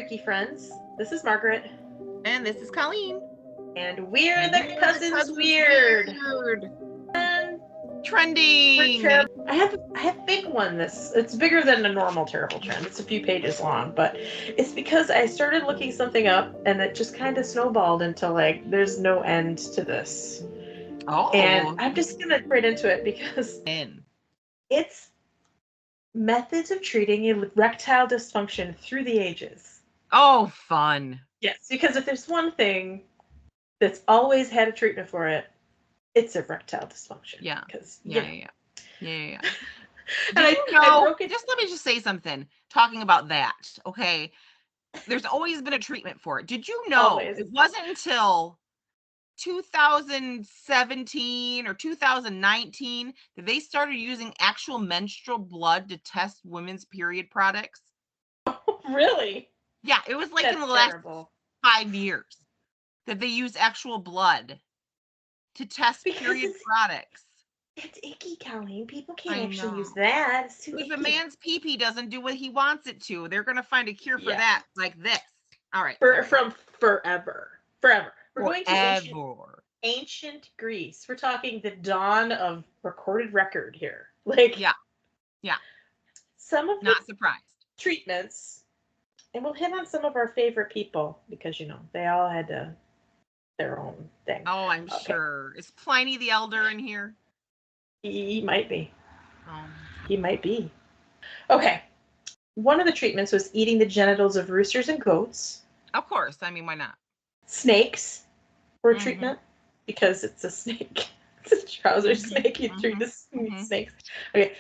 freaky friends. This is Margaret. And this is Colleen. And we're the Cousins Weird. And trending. I have a big one. It's bigger than a normal terrible trend. It's a few pages long, but it's because I started looking something up and it just kind of snowballed into like there's no end to this. Oh. And I'm just gonna get right into it because it's methods of treating erectile dysfunction through the ages. Oh, fun. Yes, because if there's one thing that's always had a treatment for it, it's erectile dysfunction. Yeah. Yeah. And just let me just say something. Talking about that, okay? There's always been a treatment for it. Did you know it wasn't until 2017 or 2019 that they started using actual menstrual blood to test women's period products? Really? Yeah, it was like in the last 5 years that they use actual blood to test period products. It's icky, Colleen. People can't actually use that. It's too if icky. a man's pee-pee doesn't do what he wants it to, they're going to find a cure for that, like this. All right. From forever. We're going to ancient Greece. We're talking the dawn of recorded record here. Yeah. Some of not surprised treatments, and we'll hit on some of our favorite people because they all had their own thing. Oh, I'm sure. Is Pliny the Elder in here? He might be. Oh. He might be. Okay. One of the treatments was eating the genitals of roosters and goats. Of course. I mean, why not? Snakes were a treatment because it's a snake. It's a trouser snake. You treat the snakes. Okay.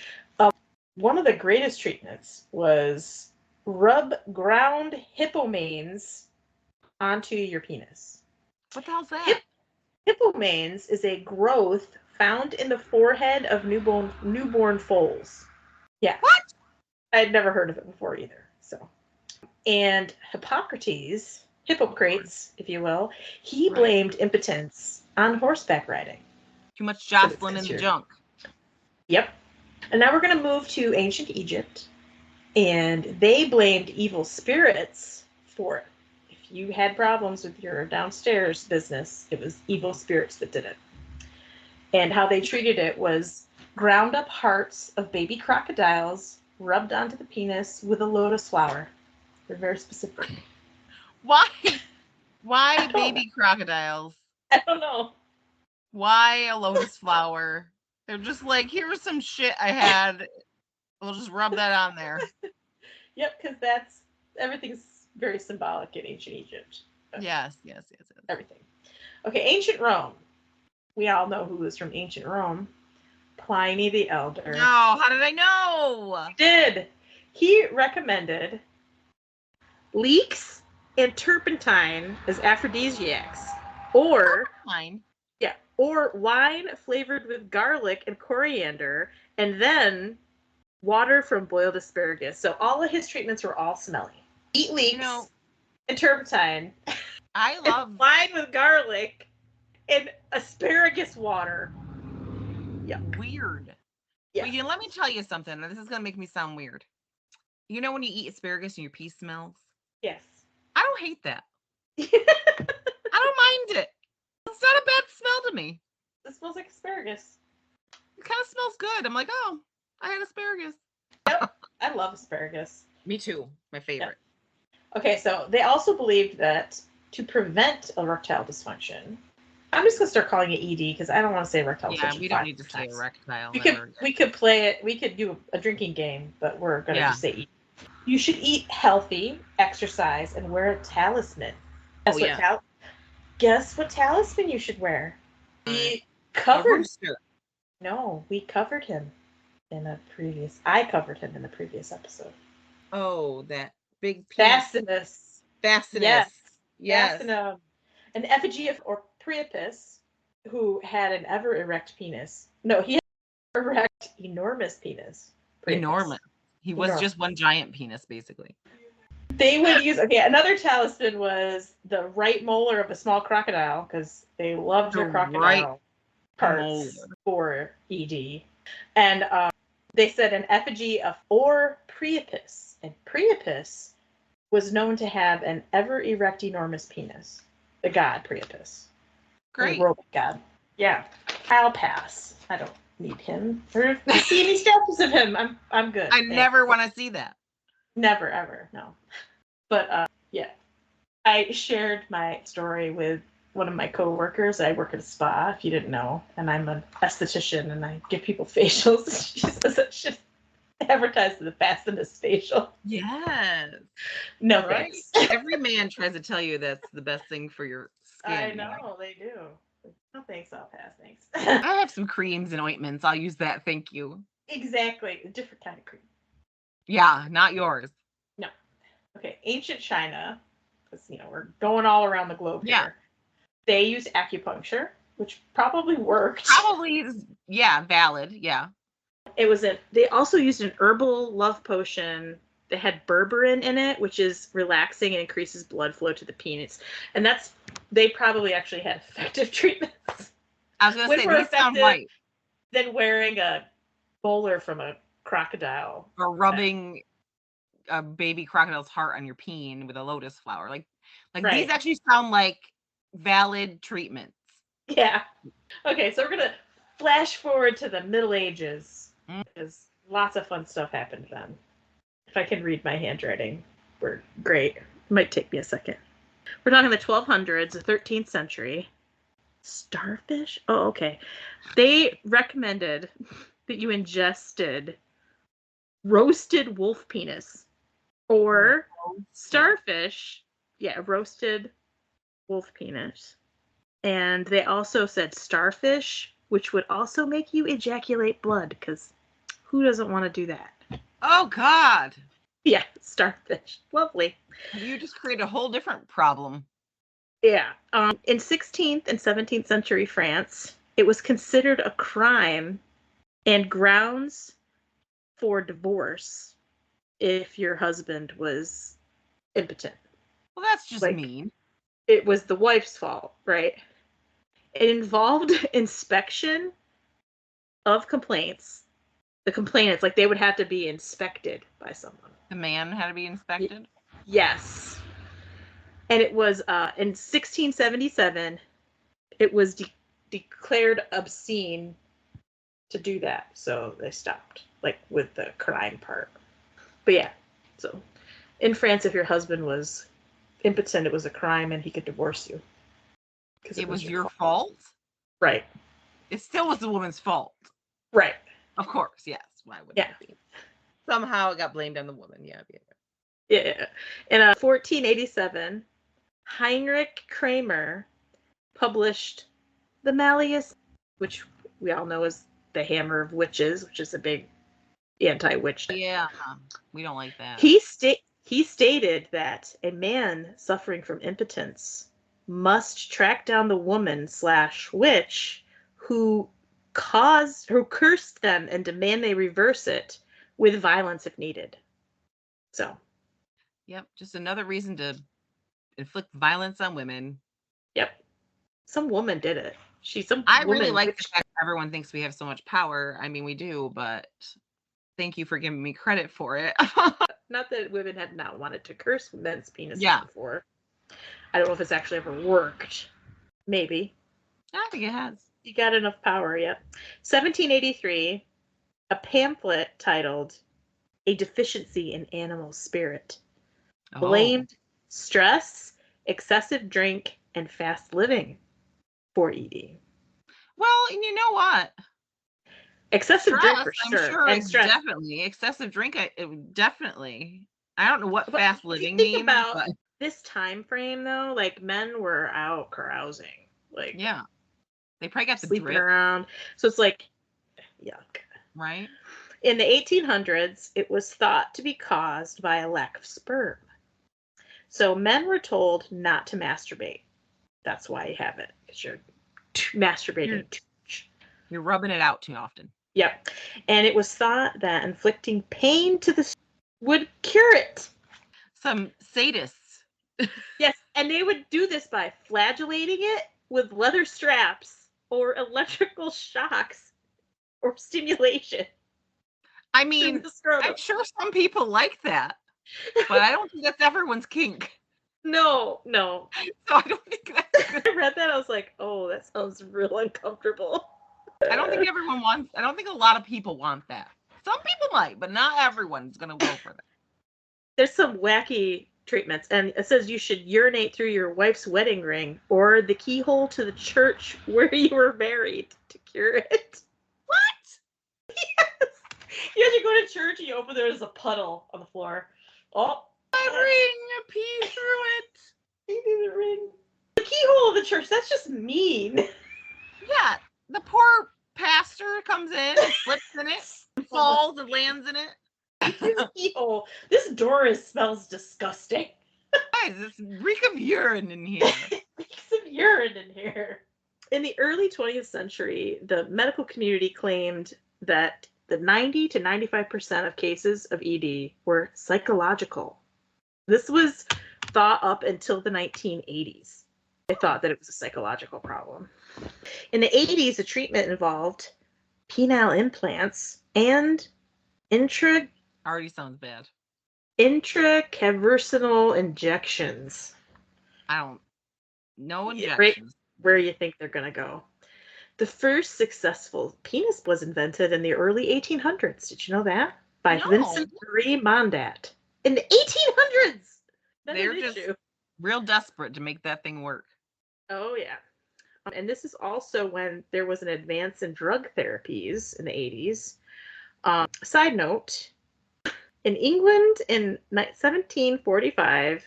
One of the greatest treatments was rub ground hippomanes onto your penis. What the hell's that? Hippomanes is a growth found in the forehead of newborn foals. Yeah. What? I'd never heard of it before either. So, and Hippocrates, if you will, he blamed impotence on horseback riding. Too much Jocelyn in the junk. Yep. And now we're going to move to ancient Egypt, and they blamed evil spirits for it. If you had problems with your downstairs business, it was evil spirits that did it. And how they treated it was ground up hearts of baby crocodiles rubbed onto the penis with a lotus flower. They're very specific. Why? Why baby crocodiles? I don't know. Why a lotus flower? They're just like, here's some shit I had. We'll just rub that on there. Yep, because everything's very symbolic in ancient Egypt. Yes. Everything. Okay, ancient Rome. We all know who is from ancient Rome. Pliny the Elder. No, how did I know? He did. He recommended leeks and turpentine as aphrodisiacs. Or wine flavored with garlic and coriander, and then water from boiled asparagus. So all of his treatments were all smelly. Eat leeks and turpentine. I love wine with garlic and asparagus water. Yeah. Weird. Yeah. Well, let me tell you something. This is going to make me sound weird. You know when you eat asparagus and your pee smells? Yes. I don't hate that. I don't mind it. It's not a bad smell to me. It smells like asparagus. It kind of smells good. I'm like, oh, I had asparagus. Yep. I love asparagus. Me too. My favorite. Yep. Okay, so they also believed that to prevent erectile dysfunction, I'm just going to start calling it ED because I don't want to say erectile dysfunction. Yeah, we don't need to say erectile. We could play it. We could do a drinking game, but we're going to just say ED. You should eat healthy, exercise, and wear a talisman. Guess what talisman you should wear? We covered him in a previous. I covered him in the previous episode. Oh, that big piece. Fascinus. Yes. Fascinum. An effigy of Priapus, who had an ever erect penis. No, he had an erect, enormous penis. Priapus. Enormous. He was just one giant penis, basically. They would use, another talisman was the right molar of a small crocodile, because they loved the crocodile parts for ED. And they said an effigy of Priapus. And Priapus was known to have an ever erect enormous penis. The god Priapus. Great. The robot god. Yeah. I'll pass. I don't need him. Or see any statues of him. I'm good. I never want to see that. Never, ever, no. But yeah. I shared my story with one of my coworkers. I work at a spa, if you didn't know, and I'm an esthetician and I give people facials. She says I should advertise the fastest facial. Yes. No right? thanks. Every man tries to tell you that's the best thing for your skin. I know, they do. No thanks, I'll pass, thanks. I have some creams and ointments. I'll use that, thank you. Exactly. A different kind of cream. Yeah, not yours. No. Okay, ancient China, because, we're going all around the globe here. They used acupuncture, which probably worked. Probably is, valid, yeah. They also used an herbal love potion that had berberine in it, which is relaxing and increases blood flow to the penis. And they probably actually had effective treatments. I was going to say, these sound right. Than wearing a bowler from a crocodile. Or rubbing a baby crocodile's heart on your peen with a lotus flower. Like right. These actually sound like valid treatments. Yeah. Okay, so we're going to flash forward to the Middle Ages, because lots of fun stuff happened then. If I can read my handwriting, we're great. It might take me a second. We're talking the 1200s, the 13th century. Starfish? Oh, okay. They recommended that you ingested roasted wolf penis or starfish. Yeah, roasted wolf penis. And they also said starfish, which would also make you ejaculate blood, because who doesn't want to do that? Oh, God. Yeah, starfish. Lovely. You just create a whole different problem. Yeah. In 16th and 17th century France, it was considered a crime and grounds for divorce if your husband was impotent. Well, that's just mean. It was the wife's fault, right? It involved inspection of complaints. The complainants, they would have to be inspected by someone. The man had to be inspected? Yes. And it was in 1677, it was declared obscene to do that. So they stopped, with the crime part. But yeah, so in France, if your husband was impotent, it was a crime and he could divorce you. It was your fault? Right. It still was the woman's fault. Right. Of course, yes. Why would it be? Somehow it got blamed on the woman. Yeah. In 1487, Heinrich Kramer published the Malleus, which we all know is the hammer of witches, which is a big anti-witch. Yeah, we don't like that. He stated that a man suffering from impotence must track down the woman/witch who cursed them and demand they reverse it with violence if needed. So. Yep, just another reason to inflict violence on women. Yep. Some woman did it. I really like the fact that everyone thinks we have so much power. I mean, we do, but thank you for giving me credit for it. Not that women had not wanted to curse men's penises before. I don't know if it's actually ever worked. Maybe. I think it has. You got enough power, yep. 1783, a pamphlet titled A Deficiency in Animal Spirit blamed stress, excessive drink, and fast living for ED. Well, you know what? Excessive drink for sure. I'm sure, and stress. Definitely. Excessive drink, definitely. I don't know what fast living means. About this time frame, though, men were out carousing. Yeah. They probably got the sleeping drip around. So it's yuck. Right? In the 1800s, it was thought to be caused by a lack of sperm. So men were told not to masturbate. That's why you have it, because you're masturbating too much. You're rubbing it out too often. Yep. And it was thought that inflicting pain to the would cure it. Some sadists. Yes, and they would do this by flagellating it with leather straps or electrical shocks or stimulation. I mean, I'm sure some people like that. But I don't think that's everyone's kink. No. So I don't think that's good. I read that, I was like, oh, that sounds real uncomfortable. I don't think I don't think a lot of people want that. Some people might, but not everyone's going to go for that. There's some wacky treatments, and it says you should urinate through your wife's wedding ring or the keyhole to the church where you were married to cure it. What? Yes. You have to go to church and you open, there's a puddle on the floor. Oh. My ring, a pee through it. Pee through the ring. The keyhole of the church, that's just mean. Yeah, the poor pastor comes in and slips in it, and falls and lands in it. Keyhole. This door smells disgusting. Guys, this reek of urine in here. Reeks of urine in here. In the early 20th century, the medical community claimed that the 90 to 95% of cases of ED were psychological. This was thought up until the 1980s. They thought that it was a psychological problem. In the 80s, the treatment involved penile implants and already sounds bad. Intracaversinal injections. No injections. Right where you think they're going to go. The first successful penis was invented in the early 1800s. Did you know that? By Vincent Marie Mondat. In the 1800s! They're just real desperate to make that thing work. Oh, yeah. And this is also when there was an advance in drug therapies in the 80s. Side note, in England in 1745,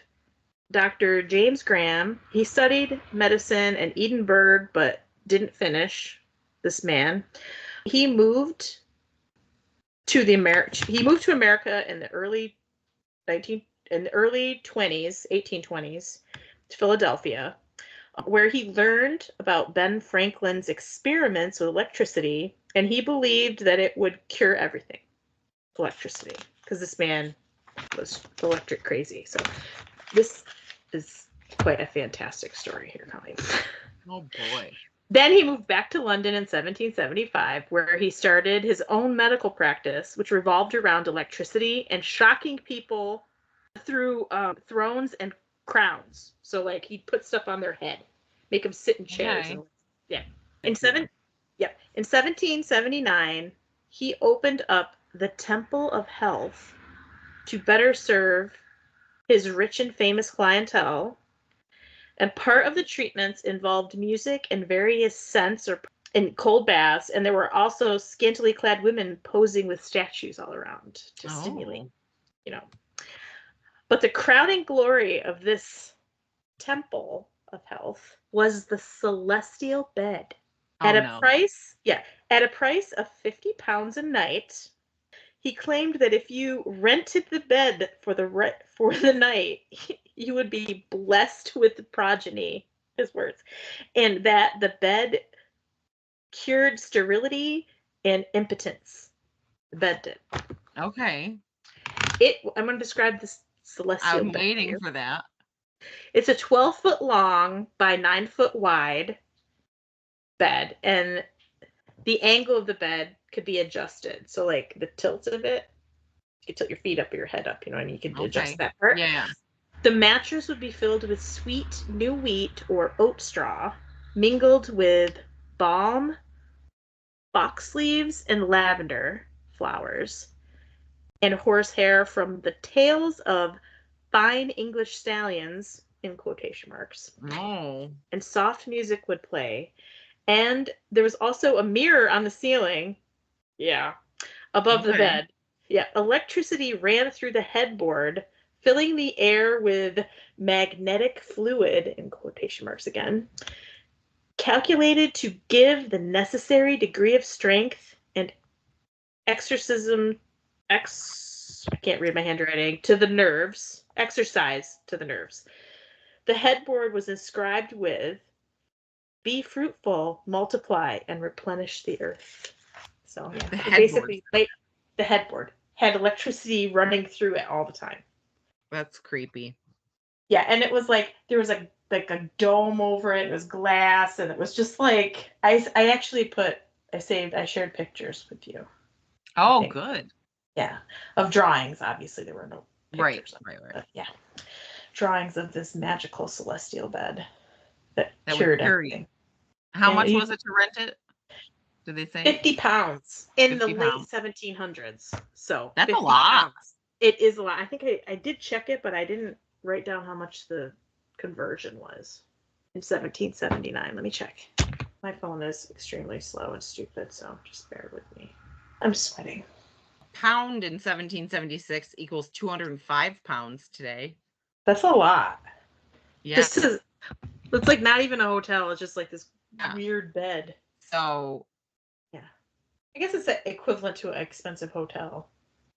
Dr. James Graham, he studied medicine in Edinburgh, but didn't finish. This man, he moved to America in the early 1820s, to Philadelphia, where he learned about Ben Franklin's experiments with electricity, and he believed that it would cure everything. Electricity, because this man was electric crazy. So this is quite a fantastic story here, Colleen. Oh boy. Then he moved back to London in 1775, where he started his own medical practice, which revolved around electricity and shocking people through thrones and crowns. So, like, he'd put stuff on their head, make them sit in chairs. Okay. And, yeah. In 1779, he opened up the Temple of Health to better serve his rich and famous clientele. And part of the treatments involved music and various scents and cold baths. And there were also scantily clad women posing with statues all around to stimulate, But the crowning glory of this temple of health was the celestial bed. At a price of £50 a night. He claimed that if you rented the bed for the night, you would be blessed with progeny, his words, and that the bed cured sterility and impotence. The bed did. Okay. I'm going to describe this celestial bed. I'm waiting for that. It's a 12-foot long by 9-foot wide bed, and the angle of the bed could be adjusted. So, like, the tilt of it, you could tilt your feet up or your head up, and you could adjust that part. Yeah. The mattress would be filled with sweet new wheat or oat straw, mingled with balm, box leaves, and lavender flowers, and horsehair from the tails of fine English stallions, in quotation marks. Oh. And soft music would play. And there was also a mirror on the ceiling. Yeah. Above the bed. Yeah. Electricity ran through the headboard, filling the air with magnetic fluid, in quotation marks again, calculated to give the necessary degree of strength and exercise to the nerves. The headboard was inscribed with, "Be fruitful, multiply, and replenish the earth." So, yeah. Basically, the headboard had electricity running through it all the time. That's creepy. Yeah, and it was like, there was a dome over it. It was glass, and it was just like, I shared pictures with you. Oh, good. Yeah, of drawings. Obviously, there were no pictures Right. But yeah, drawings of this magical celestial bed that would cured cure everything. you. How much was it to rent it? Did they say? 50 pounds in 50 the pounds. late 1700s. So that's 50 a lot. pounds. It is a lot. I think I did check it, but I didn't write down how much the conversion was in 1779. Let me check. My phone is extremely slow and stupid, so just bear with me. I'm sweating. Pound in 1776 equals 205 pounds today. That's a lot. Yeah. It's like not even a hotel. It's just like this weird bed. So, yeah. I guess it's equivalent to an expensive hotel.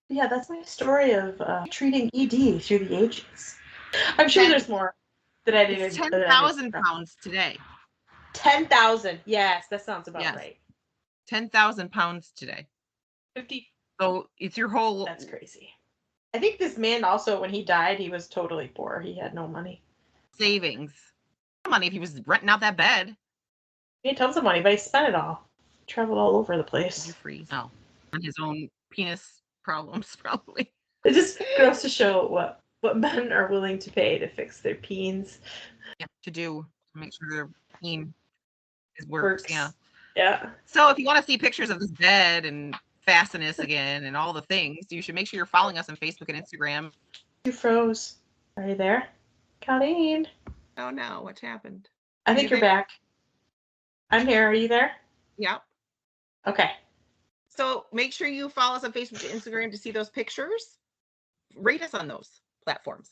Yeah, that's my story of treating ED through the ages. I'm sure there's more that I didn't. 10,000 pounds today. 10,000. Yes, that sounds about right. 10,000 pounds today. 50. So it's your whole. That's crazy. I think this man also, when he died, he was totally poor. He had no money. Savings. Money if he was renting out that bed. He had tons of money, but he spent it all. He traveled all over the place. You're free. No. On his own penis problems, probably. It just goes to show what men are willing to pay to fix their peens. Yeah, to make sure their peen works. Yeah. Yeah. So if you want to see pictures of this bed and fastness again and all the things, you should make sure you're following us on Facebook and Instagram. You froze. Are you there? Colleen. Oh no, what happened? I think you're back. I'm here. Are you there? Yep. Okay. So make sure you follow us on Facebook and Instagram to see those pictures. Rate us on those platforms.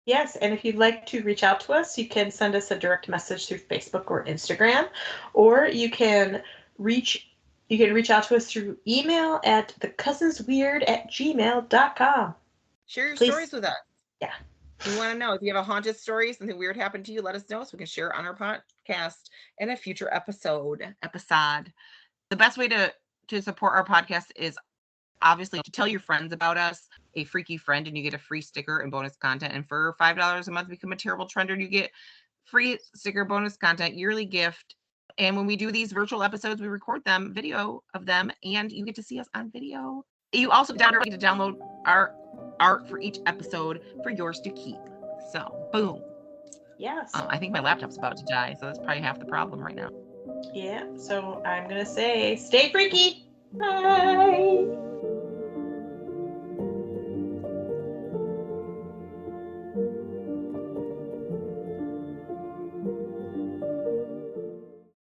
Yes, and if you'd like to reach out to us, you can send us a direct message through Facebook or Instagram, or you can reach out to us through email at thecousinsweird@gmail.com. Share your stories with us. Yeah. We want to know if you have a haunted story, something weird happened to you, let us know so we can share it on our podcast in a future episode. The best way to support our podcast is obviously to tell your friends about us, a freaky friend, and you get a free sticker and bonus content. And for $5 a month, become a terrible trender, and you get free sticker, bonus content, yearly gift. And when we do these virtual episodes, we record them, video of them, and you get to see us on video. You also get to download our art for each episode for yours to keep. So, boom. Yes. I think my laptop's about to die, so that's probably half the problem right now. Yeah, so I'm going to say, stay freaky. Bye.